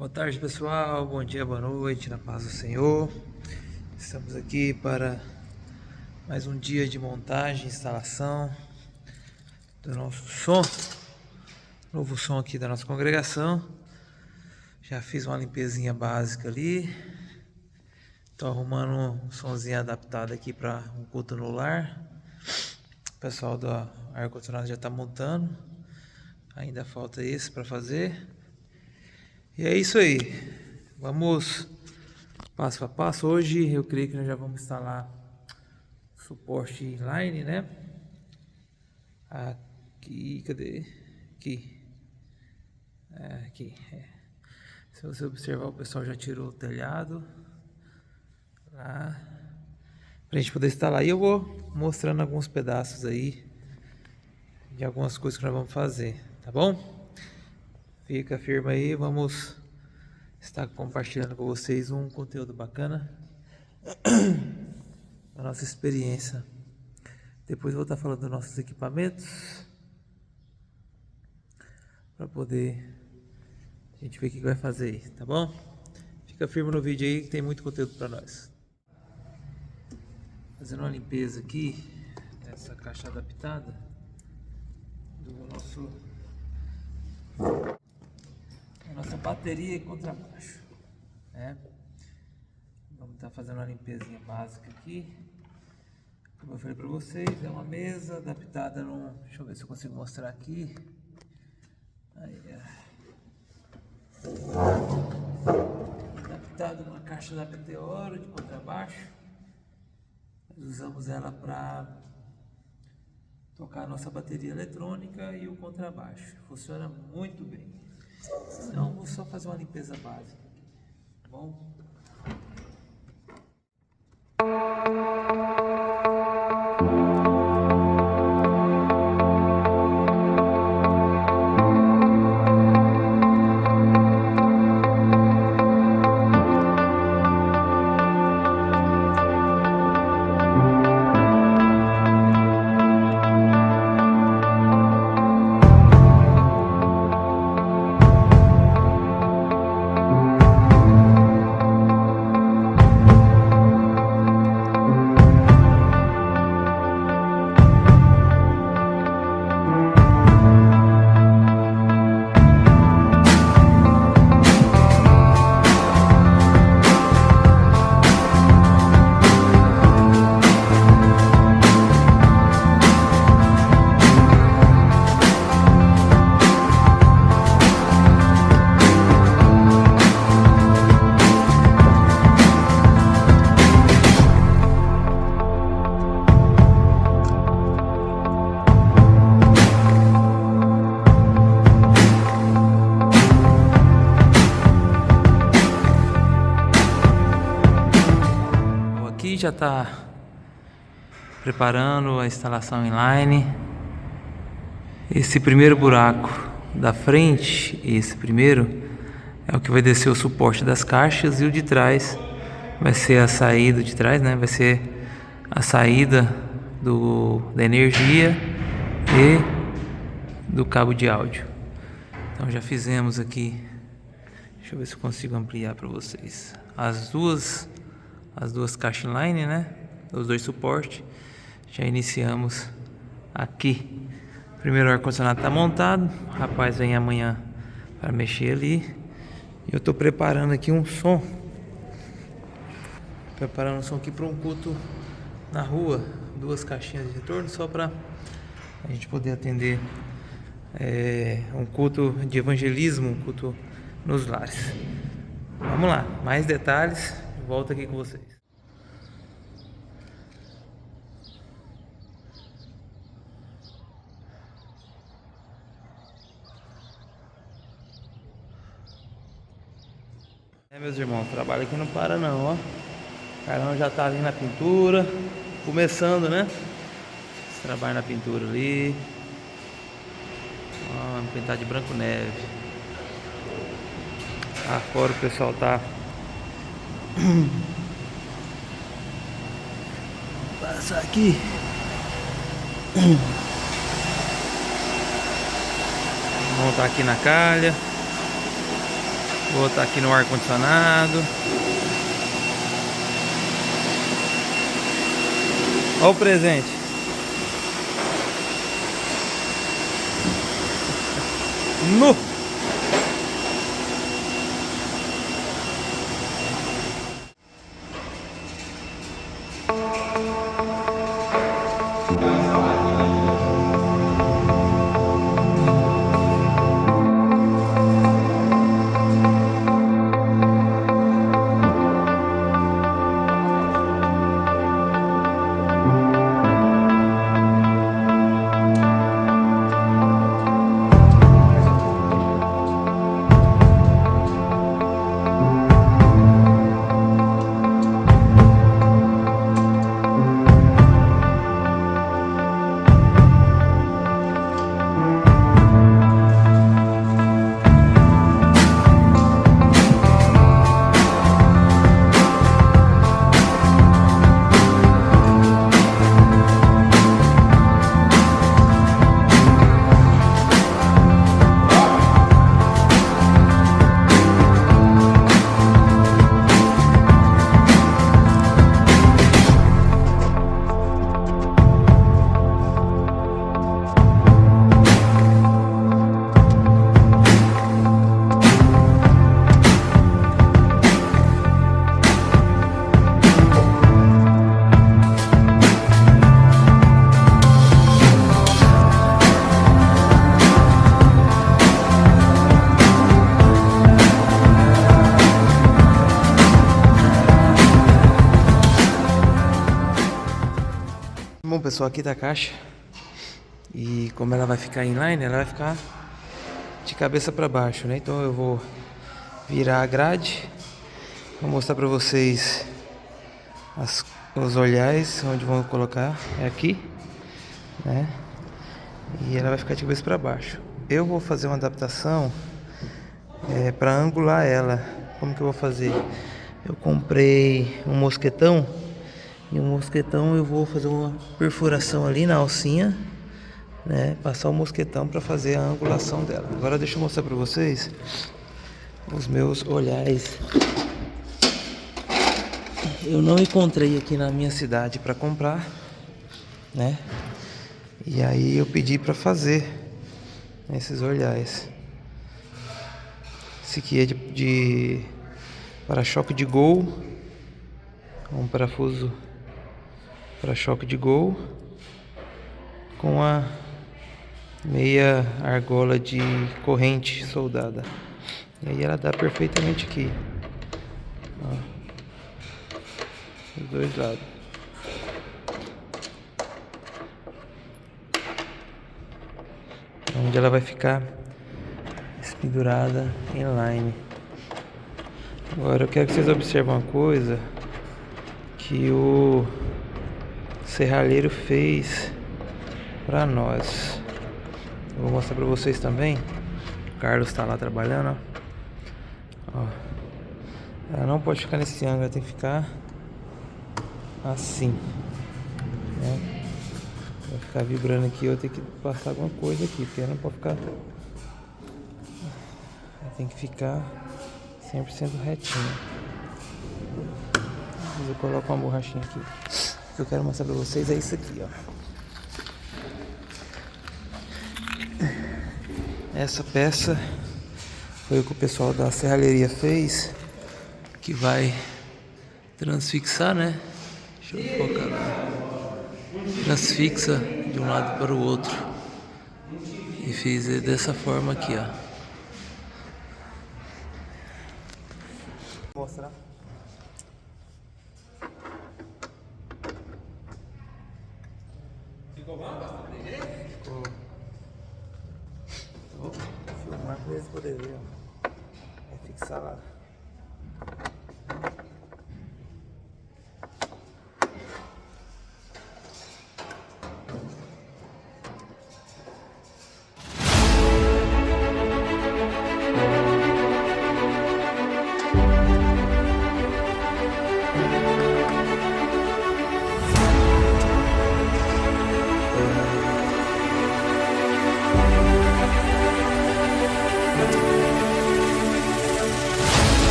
Boa tarde, pessoal. Bom dia, boa noite, na paz do Senhor. Estamos aqui para mais um dia de montagem e instalação do nosso som. Novo som aqui da nossa congregação. Já fiz uma limpezinha básica ali. Estou arrumando um somzinho adaptado aqui para um culto no lar. O pessoal do ar-condicionado já está montando. Ainda falta esse para fazer. E é isso aí. Vamos passo a passo. Hoje eu creio que nós já vamos instalar suporte inline, né? Aqui, cadê? Aqui. Aqui. Se você observar, o pessoal já tirou o telhado lá pra gente poder instalar. E eu vou mostrando alguns pedaços aí de algumas coisas que nós vamos fazer, tá bom? Fica firme aí, vamos estar compartilhando com vocês um conteúdo bacana da nossa experiência. Depois eu vou estar falando dos nossos equipamentos para poder a gente ver o que vai fazer aí, tá bom? Fica firme no vídeo aí que tem muito conteúdo para nós. Fazendo uma limpeza aqui nessa caixa adaptada do nossa bateria e contrabaixo, né? Vamos estar fazendo uma limpezinha básica aqui. Como eu falei para vocês, é uma mesa adaptada num... Deixa eu ver se eu consigo mostrar aqui. Aí, adaptada numa caixa da Meteoro de contrabaixo. Nós usamos ela para tocar a nossa bateria eletrônica e o contrabaixo. Funciona muito bem. Então, vou só fazer uma limpeza básica aqui, tá bom? Já está preparando a instalação inline. Esse primeiro buraco da frente, esse primeiro, é o que vai descer o suporte das caixas, e o de trás vai ser a saída de trás, né? Vai ser a saída da energia e do cabo de áudio. Então já fizemos aqui. Deixa eu ver se eu consigo ampliar para vocês. As duas caixas inline, né? Os dois suportes. Já iniciamos aqui. Primeiro o ar-condicionado está montado. O rapaz vem amanhã para mexer ali. Eu estou preparando aqui um som. Preparando um som aqui para um culto na rua. Duas caixinhas de retorno só para a gente poder atender um culto de evangelismo, um culto nos lares. Vamos lá, mais detalhes. Volto aqui com vocês. Meus irmãos, o trabalho aqui não para não, ó. O carão já tá ali na pintura, começando, né? Esse trabalho na pintura ali. Ó, vamos pintar de branco neve. Lá fora o pessoal tá passar aqui. Vamos montar aqui na calha. Vou botar aqui no ar-condicionado. Olha o presente. No! Bom, pessoal, aqui tá a caixa. E como ela vai ficar inline, ela vai ficar de cabeça para baixo, né? Então eu vou virar a grade. Vou mostrar para vocês os olhares onde vão colocar. É aqui, né? E ela vai ficar de cabeça para baixo. Eu vou fazer uma adaptação para angular ela. Como que eu vou fazer? Eu comprei um mosquetão. E o mosquetão eu vou fazer uma perfuração ali na alcinha, né? Passar o mosquetão para fazer a angulação dela. Agora deixa eu mostrar para vocês os meus olhares. Eu não encontrei aqui na minha cidade para comprar, né? E aí eu pedi para fazer esses olhares. Esse aqui é de para-choque de Gol, um parafuso para-choque de Gol com a meia argola de corrente soldada. E aí ela dá perfeitamente aqui, ó, os dois lados. Onde ela vai ficar pendurada em line. Agora eu quero que vocês observem uma coisa que o serralheiro fez pra nós. Eu vou mostrar pra vocês também. O Carlos tá lá trabalhando, ó. Ela não pode ficar nesse ângulo, ela tem que ficar assim, né? Vai ficar vibrando aqui, eu tenho que passar alguma coisa aqui, porque ela não pode ficar. Ela tem que ficar 100% retinha. Eu coloco uma borrachinha aqui. O que eu quero mostrar pra vocês é isso aqui, ó. Essa peça foi o que o pessoal da serralheria fez, que vai transfixar, né? Deixa eu focar lá. Transfixa de um lado para o outro. E fiz dessa forma aqui, ó. Vou mostrar. Ficou bom? Ficou. Vou filmar para eles poderem ver, ó. É fixar lá.